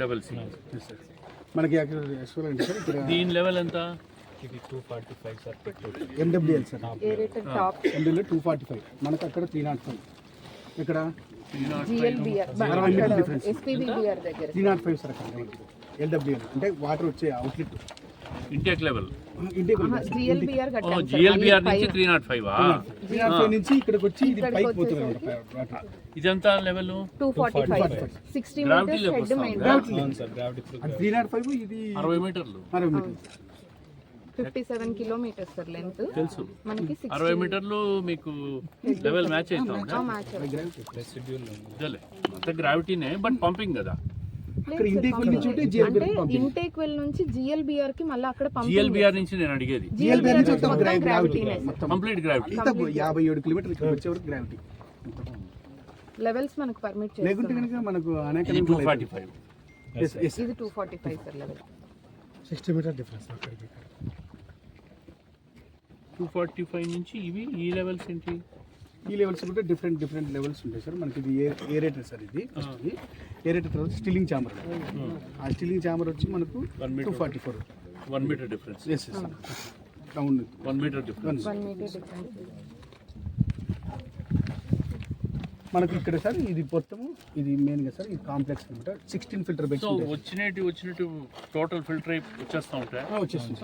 Level సి మనకి actual అంటే సార్ ఇక్కడ దీని లెవెల్ ఎంత? ఇది 245 sir petrol. M W L sir aerated top M W L 245 మనకు అక్కడ 305 ఇక్కడ జిఎల్బిఆర్ అక్కడ ఎస్పీబీఆర్ దగ్గర 305 సార్ అక్కడ ఎల్డబ్ల్యూఎల్ అంటే వాటర్ వచ్చే అవుట్లెట్ ఇంటేక్ లెవెల్ ఇంటికి జిఎల్బిఆర్ కట్టాం సార్. జిఎల్బిఆర్ నుంచి 305 305 నుంచి ఇక్కడికి వచ్చి ఇది పైకి పోతుంది వాటర్ ఇదంతా level 245 60 Gravity meters level head main అవును సార్, గ్రావిటీ త్రూ. 305 ఇది 60 మీటర్లు 60 మీటర్లు 57 కిలోమీటర్స్ సార్ లెంత్ తెలుసు. మనకి 60 మీటర్లు మీకు లెవెల్ మ్యాచ్ అవుతా మ్యాచ్ రెసిడ్యూల్ ఉంది. అంత గ్రావిటీనే బట్ పంపింగ్ కదా. అక్కడ ఇంటికి నుంచి ఉంటే అంటే జిఎల్బిఆర్ ఇంటేక్ వెల్ నుంచి జిఎల్బిఆర్ కి మళ్ళీ అక్కడ జిఎల్బిఆర్ నుంచి నేను అడిగేది జిఎల్బిఆర్ నుంచి మొత్తం గ్రావిటీ గ్రావిటీ మొత్తం కంప్లీట్ గ్రావిటీ ఇంత 57 కిలోమీటర్లు ఇక్కడ వచ్చే వరకు గ్రావిటీ లెవెల్స్ మనకు పర్మిట్ లేకుంటే చేస్తారు. కనుక మనకు అనేక ఇది 245 ఇది 245 సార్ లెవెల్ 60 మీటర్ డిఫరెన్స్ అక్కడికి 245 నుంచి ఇవి ఈ లెవెల్స్ ఏంటి? ఈ లెవెల్స్ కూడా డిఫరెంట్ లెవెల్స్ ఉంటాయి సార్. మనకి ఇది ఏరేటర్ సార్. ఇది ఏరేటర్ తర్వాత స్టిల్లింగ్ ఛాంబర్. ఆ స్టిల్లింగ్ ఛాంబర్ వచ్చి మనకు 244 1 meter difference. Yes sir round 1 meter difference. 1 meter difference. మనకి ఇక్కడ సార్ ఇది మొత్తము ఇది మెయిన్గా సార్ ఇది కాంప్లెక్స్ అనమాట. 16 ఫిల్టర్ బెడ్స్ సో వచ్చినట్టు టోటల్ ఫిల్టర్ వచ్చేస్తా ఉంటాయి. వచ్చేస్తుంది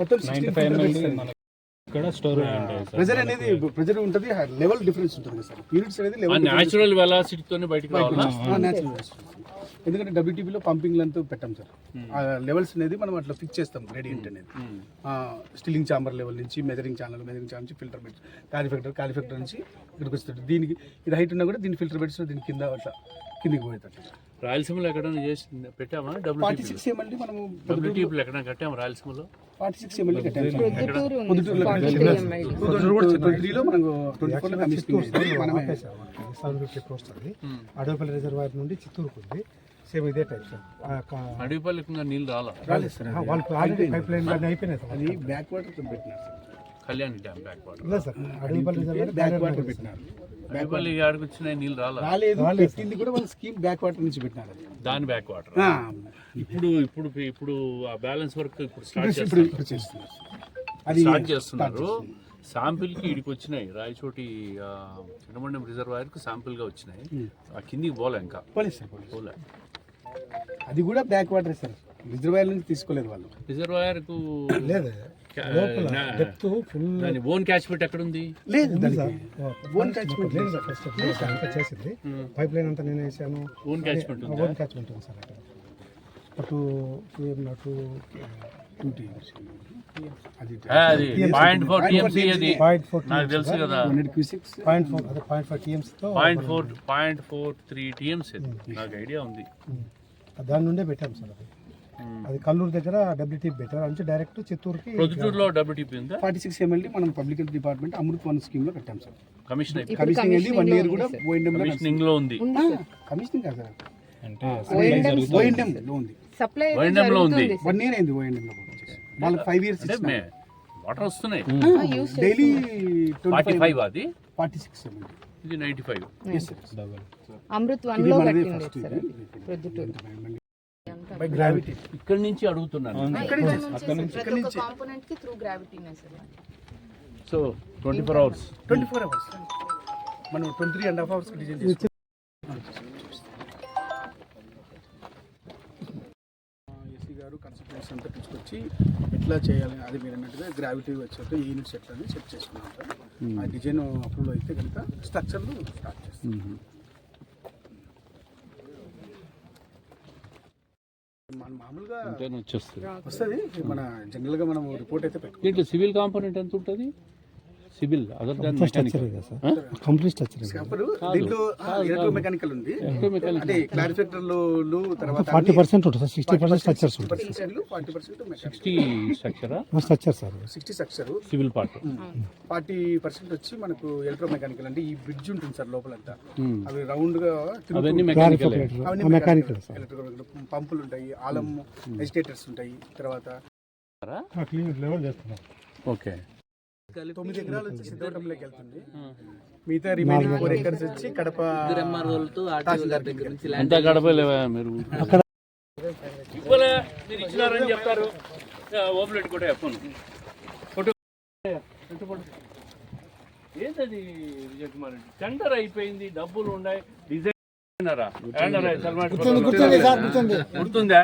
మొత్తం 16 95 ఫిల్టర్ ml బెడ్స్. మనకి ఇక్కడ స్టోరేజ్ ఉంటాయి సార్. ప్రెజర్ అనేది ప్రెజర్ ఉంటుంది, లెవెల్ డిఫరెన్స్ ఉంటుంది కదా సార్. యూనిట్స్ అనేది లెవెల్ న్యాచురల్ వెలాసిటీతోనే బయటకు రావాలా? న్యాచురల్. ఎందుకంటే డబ్ల్యూటీపీలో పంపింగ్ అంతా పెట్టాం సార్. ఆ లెవెల్స్ అనేది మనం అట్లా ఫిక్స్ చేస్తాం. గ్రేడియంట్ అనేది స్టిల్లింగ్ ఛాంబర్ లెవెల్ నుంచి మెజరింగ్ ఛాంబర్ నుంచి ఫిల్టర్ బెడ్స్ కాలిఫెక్టర్ నుంచి ఇక్కడికి వస్తుంది. దీనికి ఇది హైట్ ఉన్నా కూడా దీని ఫిల్టర్ బెడ్స్ దీని కింద అట్లా కిందికి పోయేటట్టు. రాయలసీమలో ఎక్కడైనా చేసి పెట్టామా? 46 ఎంఎల్ మనము డబ్ల్యూటీపీలు ఎక్కడ కట్టాము రాయలసీమలో? 46 ఎంఎల్ కట్టాము సార్. ప్రొద్దుటూరు ఉంది పొద్దుటూరులో 43 ml. 2023 లో మనకు 24 లో కమిషన్ మనమే అడవిపల్లి రిజర్వాయర్ నుండి చిత్తూరుకు ఉంది. సేమ్ ఇదే టైప్ సార్. అడవిపల్లికి నీళ్ళు రాలా? రాలేదు సార్. వాళ్ళు ఆల్రెడీ పైప్ లైన్ కానీ అయిపోయినాయి సార్. అది బ్యాక్ వాటర్ పెట్టినారు sir. Kalyani dam back water. లేదు sir, Adavipalli reservoir back water పెట్టినారు. అడవిపల్లి ఆడికి వచ్చిన నీళ్ళు రాలా? రాలేదు. పెట్టింది కూడా వాళ్ళ స్కీమ్ బ్యాక్ వాటర్ నుంచి పెట్టినారు. దాని బ్యాక్ వాటర్. ఆ, ఇప్పుడు ఆ బ్యాలెన్స్ వర్క్ ఇప్పుడు స్టార్ట్ ఇప్పుడు చేస్తున్నారు. అది చేస్తున్నారు. శాంపిల్ కి ఇడికి వచ్చినాయి. రాయచోటి చిన్నమండం రిజర్వాయర్ కు శాంపిల్ గా వచ్చినాయి. ఆ కిందికి పోలే ఇంకా పోలేదు సార్. పోలే. అది కూడా బ్యాక్ వాటర్ సార్. రిజర్వాయర్ నుంచి తీసుకోలేదు వాళ్ళు. రిజర్వాయర్ కు లేదు డెప్త్ ఫుల్ ఓన్ క్యాచ్మెంట్ ఎక్కడ ఉంది? లేదు ఓన్ క్యాచ్మెంట్ లేదు సార్. ఫస్ట్ అంతా చేసింది పైప్ లైన్ అంతా నేను వేసాను. ఓన్ క్యాచ్మెంట్ ఉంది. ఓన్ క్యాచ్మెంట్ ఉంది సార్. అటు అది అది 0.4 TMC అది 0.4 నాకు తెలుసు కదా. 100 క్యూసిక్స్ 0.5 TMs తో 0.43 TMC నాకు ఐడియా ఉంది. దాని నుండే పెట్టాం సార్. అది కల్లూరు దగ్గర డబ్ల్యూటీ బెటర్ అంటే డైరెక్ట్ చిత్తూరుకి. ప్రొద్దుటూరులో డబ్ల్యూటీపీ ఉందా? 46 ఎంఎల్ మనం public health department Amrit 1 scheme లో కట్టాం సార్. కమిషన్ కమిషనింగ్ వెళ్ళి 1 ఇయర్ కూడా ఓఎండ్ఎం లో కమిషనింగ్ లో ఉంది. కమిషనింగ్ కాదు సార్, అంటే ఓఎండ్ఎం లో ఉంది. సప్లై ONM లో ఉంది. 1 ఇయర్ అయింది ఓఎండ్ఎం లో. వాళ్ళకి 5 ఇయర్స్ అంటే వాటర్ వస్తున్నాయి. డైలీ 45 అది 46 ఎంఎల్. ఇది 95. yes sir. డబల్ అమృత్ 1 ఇది లో మనది కట్టింది first sir Proddatur. By gravity. ఇక్కడి నుంచి అడుగుతున్నాను. ఇక్కడ నుంచి ప్రతి ఒక్క కాంపోనెంట్ కి త్రూ గ్రావిటీనే సార్. సో 24 అవర్స్ 24 అవర్స్ మనం 23.5 అవర్స్ డిజైన్ చేస్తాం. ఏసీ గారు కన్సల్టెన్సీ అంతా తీసుకొచ్చి ఎట్లా చేయాలి అది మీరు అన్నట్టుగా గ్రావిటీ వచ్చేట్టు యూనిట్స్ ఎట్లా అని సెట్ చేసుకున్నాం సార్. ఆ డిజైన్ అప్రూవ్ అయితే కనుక స్ట్రక్చర్లు స్టార్ట్ చేస్తాం. మన మామూలుగా వచ్చేస్తుంది. వస్తుంది. మన జనరల్గా మనం రిపోర్ట్ అయితే పెట్టుకుంటాం. దీంట్లో సివిల్ కాంపోనెంట్ ఎంత ఉంటుంది? సివిల్ అదర్ దాన్ స్ట్రక్చర్ కదా సార్. కంప్లీట్ స్ట్రక్చర్ అప్పుడు దీంట్లో ఎలక్ట్రో మెకానికల్ ఉంది. అంటే క్లారిఫికేటర్లు తర్వాత 40% ఉంటుంది సార్. 60% స్ట్రక్చర్స్ ఉంటుంది. 40% 60 స్ట్రక్చరా? Structure sir. 60 structure, civil part 40% వచ్చి మనకు ఎలక్ట్రో మెకానికల్. అంటే ఈ బ్రిడ్జ్ ఉంటుంది సార్ లోపలంతా. అవి రౌండ్ గా అవన్నీ మెకానికల్. Mechanical sir. ఎలక్ట్రికల్ పంపులు ఉంటాయి, ఆలం ఎజిటేటర్స్ ఉంటాయి. తర్వాత క్లీన్ లెవెల్ చేస్తున్నాం. ఓకే. 9 ఎకరాలు వచ్చి సిద్ధవటంలోకి వెళ్తుంది. మిగతా రిమైనింగ్ 4 ఎకర్స్ వచ్చి కడప తహసీల్దార్ దగ్గర నుంచి అంతా గడపలేవా మీరు ఇవ్వలే మీరు ఇచ్చినారని చెప్తారు. ఓపెన్ కూడా చెప్పను ఫోటో ఏంటది విజయ్ కుమార్ రెడ్డి టెండర్ అయిపోయింది, డబ్బులు ఉన్నాయి, డిజైనరా గుర్తుందా?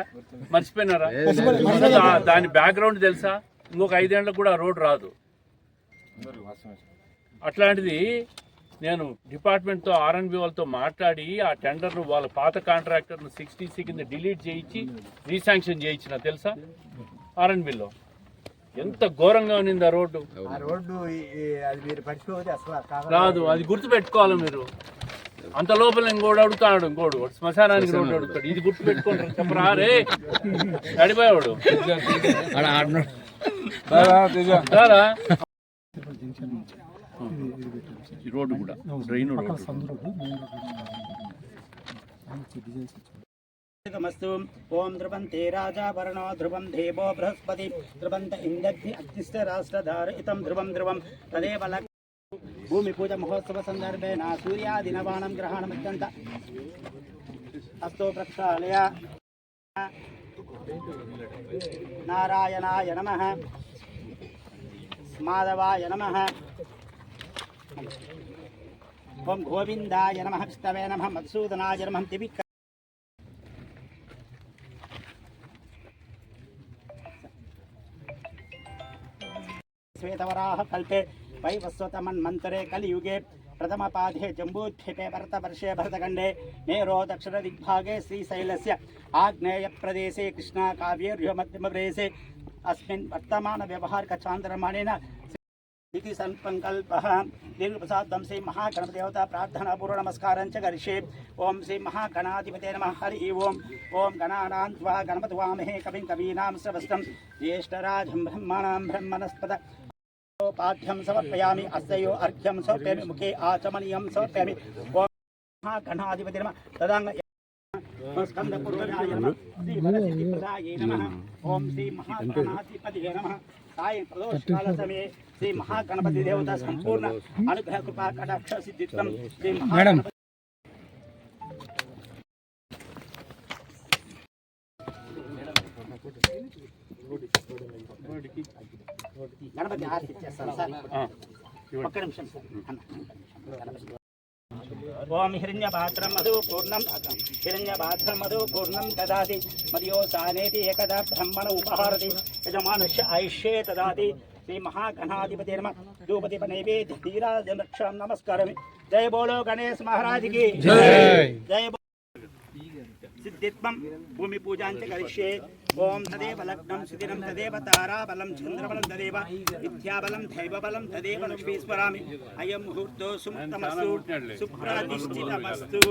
మర్చిపోయినారా? దాని బ్యాక్గ్రౌండ్ తెలుసా? ఇంకొక 5 ఏళ్ళకు కూడా రోడ్ రాదు. అట్లాంటిది నేను డిపార్ట్మెంట్తో ఆర్ఎన్బి వాళ్ళతో మాట్లాడి ఆ టెండర్ను వాళ్ళ పాత కాంట్రాక్టర్ను 60C కింద డిలీట్ చేయించి రీశాంక్షన్ చేయించిన తెలుసా? ఆర్ఎన్బిలో ఎంత ఘోరంగా ఉన్నింది ఆ రోడ్డు. రాదు, అది గుర్తు పెట్టుకోవాలి మీరు. అంత లోపల ఇంకోడు అడుగుతాడు, ఇంకోడు శ్మశానానికి రోడ్డు అడుగుతాడు. ఇది గుర్తు పెట్టుకుంటారు చెప్పరా రే అడిపోయాడు ఈ రోడ్డు కూడా డ్రైన్ రోడ్డు. మస్తు ఓం ధ్రువంతే రాజా వరుణో ధ్రువం దేవో బృహస్పతి ధ్రువంత ఇంద్రగ్ని అగ్నిశ్చ రాష్ట్రధార ఇతం ధ్రువం ధ్రువం తదేవ భూమి పూజ మహోత్సవ సందర్భేన సూర్యాదినవానం గ్రహణమత్యంత అస్తో ప్రక్షాళయ నారాయణాయ నమః మాధవాయ నమః ఓం గోవిందాయ నమః విష్ణవే నమః మధుసూదనాయ నమః దివి श्वेतवराह कल्पे वैवस्वतमन्मन्तरे कलियुगे प्रथमपादे जम्बूद्वीपे भरतवर्षे भरतखण्डे मेरो दक्षिणदिग्भागे श्रीशैलस्य आग्नेयप्रदेशे कृष्णाकाव्ये मध्यमप्रदेशे अस्मिन् वर्तमानव्यवहारिकचान्द्रमाणेन इति संकल्पः दीर्घप्रसादं श्री महागणपतिदेवता प्रार्थना पूर्व नमस्कारं च करिष्ये। ओम श्री महागणाधिपते नमः। हरि ओम ओम गणानां त्वा गणपतिवामहे कविं कवीनां श्रवस्तं ज्येष्ठराजं ब्रह्मणां ब्रह्मणस्पद पाठ्यं समर्पयामि। अस्तयो अर्घ्यं समर्पयामि। मुखे आचमनीयं समर्पयामि। ओम महागणाधिपते नमः। तदांग स्कंदपूर्वजाय नमः। श्री वरसिद्धिप्रदाय नमः। ओम श्री महागणाधिपते नमः। सायं प्रदोषकाल समये श्री महागणपति देवता संपूर्ण अनुग्रह कृपा कटाक्ष सिद्धित्वं श्री महागणपति गणपति आरती చేస్తాను సార్ ఒక్క నిమిషం సార్ ఓం హిరణ్యపాత్రం మధు పూర్ణం దదాతి మదియో సానేతి ఏకదా బ్రహ్మణ ఉపహారతి యజమానస్య ఆయుష్యే దదాతి श्री महागणाधिपति नमः। धूपदीप नैवेद्य धीराजन रक्षा नमस्कारमि। जय बोलो गणेश महाराज की जय। जय सिद्धित्वं भूमि पूजां च करिष्ये। ओम तदेव लग्नं सुदिनं तदेव ताराबलं चन्द्रबलं तदेव विद्याबलं दैवबलं तदेव लक्ष्मीस्मरामि। अयं मुहूर्तो सुमुक्तमस्तु सुप्रतिष्ठितमस्तु।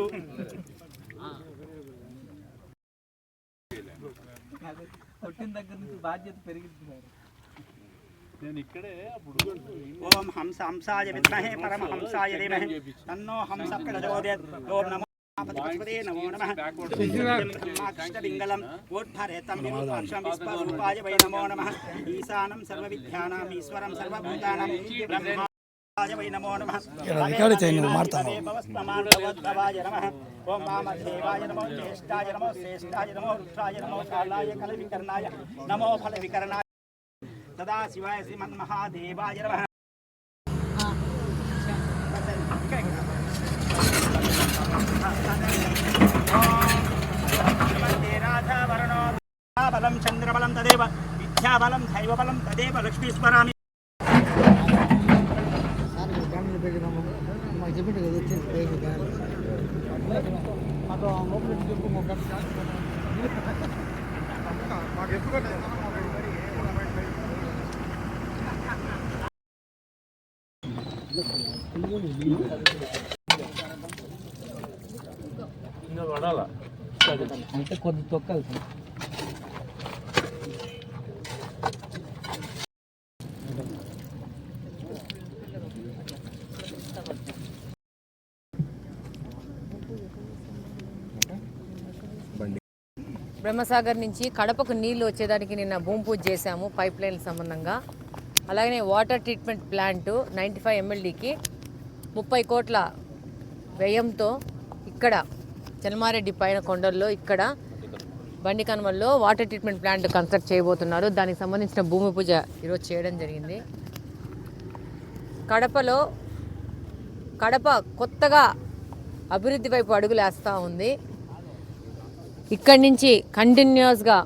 కొట్టిన దగ్గర నుంచి బాధ్యత పెరిగిస్తున్నారు. ओम हंसाय विद्महे परमहंसाय धीमहि तन्नो हंस प्रचोदयात्। ओम नमो पशुपते नमो नमः। ब्रह्माक्षलिङ्गलं वोद्धरेतं विरूपाक्षं विश्वरूपाय वै नमो नमः। ईशानं सर्वविद्यानाम् ईश्वरं सर्वभूतानां ब्रह्माय वै नमो नमः। भवस्त्वमानवद्भवाय नमः। ओम वामदेवाय नमो ज्येष्ठाय नमो श्रेष्ठाय नमो रुद्राय नमो कालाय कलविकर्णाय नमो फलविकर्णाय सदा शिवाय श्रीमन्महादेवाय नमः। बलं चन्द्रबलं तदेव विद्याबलं दैवबलं तदेव लक्ष्मीस्मरामि। అంటే కొద్ది తొక్కలు బ్రహ్మసాగర్ నుంచి కడపకు నీళ్లు వచ్చేదానికి నిన్న భూమి పూజ చేశాము పైప్ లైన్ సంబంధంగా. అలాగనే వాటర్ ట్రీట్మెంట్ ప్లాంటు 95 MLDకి 30 కోట్ల వ్యయంతో ఇక్కడ చెల్మారెడ్డి పైన కొండల్లో ఇక్కడ బండికన్మల్లో వాటర్ ట్రీట్మెంట్ ప్లాంట్ కన్స్ట్రక్ట్ చేయబోతున్నారు. దానికి సంబంధించిన భూమి పూజ ఈరోజు చేయడం జరిగింది. కడప కొత్తగా అభివృద్ధి వైపు అడుగులేస్తూ ఉంది. ఇక్కడి నుంచి కంటిన్యూస్గా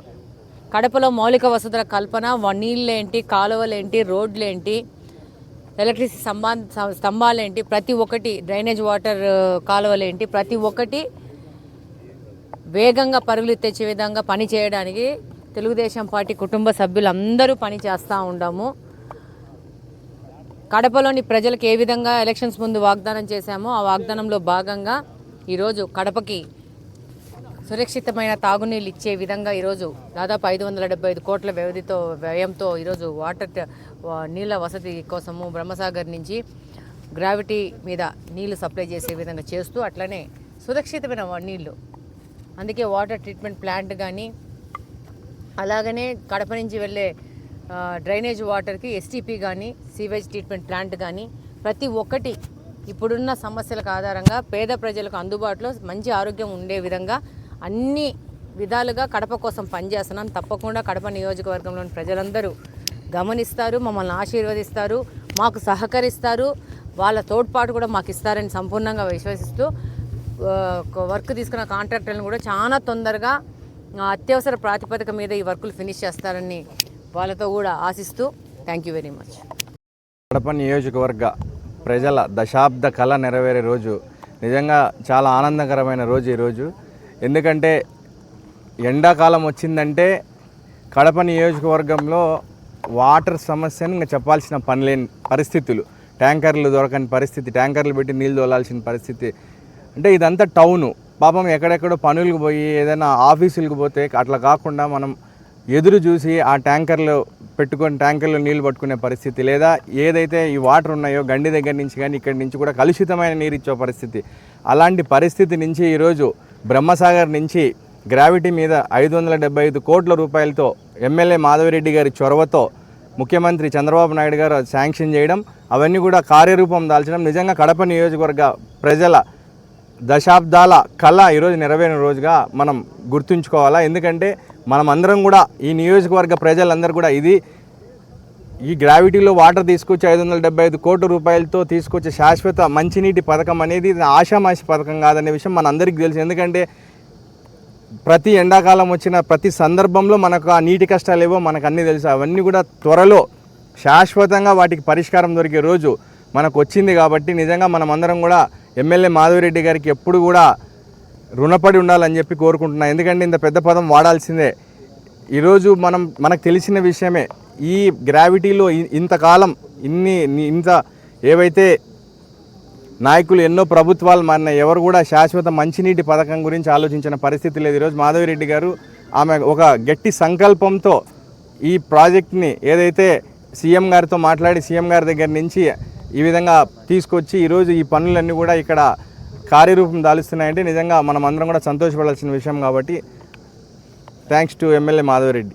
కడపలో మౌలిక వసతుల కల్పన, నీళ్ళేంటి, కాలువలేంటి, రోడ్లేంటి, ఎలక్ట్రిసిటీ స్తంభాలేంటి, ప్రతి ఒక్కటి, డ్రైనేజ్ వాటర్ కాలువలేంటి, ప్రతి ఒక్కటి వేగంగా పరుగులు తెచ్చే విధంగా పని చేయడానికి తెలుగుదేశం పార్టీ కుటుంబ సభ్యులందరూ పని చేస్తూ ఉన్నాము. కడపలోని ప్రజలకు ఏ విధంగా ఎలక్షన్స్ ముందు వాగ్దానం చేశామో ఆ వాగ్దానంలో భాగంగా ఈరోజు కడపకి సురక్షితమైన తాగునీళ్ళు ఇచ్చే విధంగా ఈరోజు దాదాపు 575 కోట్ల వ్యయంతో ఈరోజు నీళ్ళ వసతి కోసము బ్రహ్మసాగర్ నుంచి గ్రావిటీ మీద నీళ్లు సప్లై చేసే విధంగా చేస్తూ అట్లనే సురక్షితమైన నీళ్లు, అందుకే వాటర్ ట్రీట్మెంట్ ప్లాంట్ కానీ అలాగనే కడప నుంచి వెళ్ళే డ్రైనేజ్ వాటర్కి ఎస్టీపీ కానీ సీవేజ్ ట్రీట్మెంట్ ప్లాంట్ కానీ ప్రతి ఒక్కటి ఇప్పుడున్న సమస్యలకు ఆధారంగా పేద ప్రజలకు అందుబాటులో మంచి ఆరోగ్యం ఉండే విధంగా అన్ని విధాలుగా కడప కోసం పనిచేస్తున్నాం. తప్పకుండా కడప నియోజకవర్గంలోని ప్రజలందరూ గమనిస్తారు, మమ్మల్ని ఆశీర్వదిస్తారు, మాకు సహకరిస్తారు, వాళ్ళ తోడ్పాటు కూడా మాకు ఇస్తారని సంపూర్ణంగా విశ్వసిస్తూ వర్క్ తీసుకున్న కాంట్రాక్టర్లను కూడా చాలా తొందరగా అత్యవసర ప్రాతిపదిక మీద ఈ వర్కులు ఫినిష్ చేస్తారని వాళ్ళతో కూడా ఆశిస్తూ thank you very much. Kadapa నియోజకవర్గ ప్రజల దశాబ్ద కళ నెరవేరే రోజు నిజంగా చాలా ఆనందకరమైన రోజు ఈరోజు. ఎందుకంటే ఎండాకాలం వచ్చిందంటే కడప నియోజకవర్గంలో వాటర్ సమస్యను ఇంకా చెప్పాల్సిన పని లేని పరిస్థితులు, ట్యాంకర్లు దొరకని పరిస్థితి, ట్యాంకర్లు పెట్టి నీళ్ళు తోలాల్సిన పరిస్థితి. అంటే ఇదంతా టౌను, పాపం ఎక్కడెక్కడో పనులకు పోయి ఏదైనా ఆఫీసులకు పోతే అట్లా కాకుండా మనం ఎదురు చూసి ఆ ట్యాంకర్లు పెట్టుకొని ట్యాంకర్లో నీళ్ళు పట్టుకునే పరిస్థితి, లేదా ఏదైతే ఈ వాటర్ ఉన్నాయో గండి దగ్గర నుంచి కానీ ఇక్కడి నుంచి కూడా కలుషితమైన నీరు ఇచ్చే పరిస్థితి. అలాంటి పరిస్థితి నుంచి ఈరోజు బ్రహ్మసాగర్ నుంచి గ్రావిటీ మీద 575 కోట్ల రూపాయలతో ఎమ్మెల్యే మాధవిరెడ్డి గారి చొరవతో ముఖ్యమంత్రి చంద్రబాబు నాయుడు గారు శాంక్షన్ చేయడం, అవన్నీ కూడా కార్యరూపం దాల్చడం నిజంగా కడప నియోజకవర్గ ప్రజల దశాబ్దాల కళ ఈరోజు నెరవేరిన రోజుగా మనం గుర్తుంచుకోవాలా. ఎందుకంటే మనం అందరం కూడా ఈ నియోజకవర్గ ప్రజలందరూ కూడా ఈ గ్రావిటీలో వాటర్ తీసుకొచ్చి 575 కోట్ల రూపాయలతో తీసుకొచ్చే శాశ్వత మంచినీటి పథకం అనేది ఆషామాషి పథకం కాదనే విషయం మనందరికీ తెలుసు. ఎందుకంటే ప్రతి ఎండాకాలం వచ్చిన ప్రతి సందర్భంలో మనకు ఆ నీటి కష్టాలు ఏవో మనకు అన్నీ తెలుసు. అవన్నీ కూడా త్వరలో శాశ్వతంగా వాటికి పరిష్కారం దొరికే రోజు మనకు వచ్చింది. కాబట్టి నిజంగా మనం అందరం కూడా ఎమ్మెల్యే మాధవిరెడ్డి గారికి ఎప్పుడు కూడా రుణపడి ఉండాలని చెప్పి కోరుకుంటున్నాను. ఎందుకంటే ఇంత పెద్ద పదం వాడాల్సిందే. ఈరోజు మనకు తెలిసిన విషయమే, ఈ గ్రావిటీలో ఇంతకాలం ఇంత ఏవైతే నాయకులు ఎన్నో ప్రభుత్వాలు మారిన ఎవరు కూడా శాశ్వత మంచినీటి పథకం గురించి ఆలోచించిన పరిస్థితి లేదు. ఈరోజు మాధవిరెడ్డి గారు ఆమె ఒక గట్టి సంకల్పంతో ఈ ప్రాజెక్ట్ని ఏదైతే సీఎం గారితో మాట్లాడి సీఎం గారి దగ్గర నుంచి ఈ విధంగా తీసుకొచ్చి ఈరోజు ఈ పనులన్నీ కూడా ఇక్కడ కార్యరూపం దాలుస్తున్నాయంటే నిజంగా మనం అందరం కూడా సంతోషపడాల్సిన విషయం. కాబట్టి థ్యాంక్స్ టు ఎమ్మెల్యే మాధవిరెడ్డి.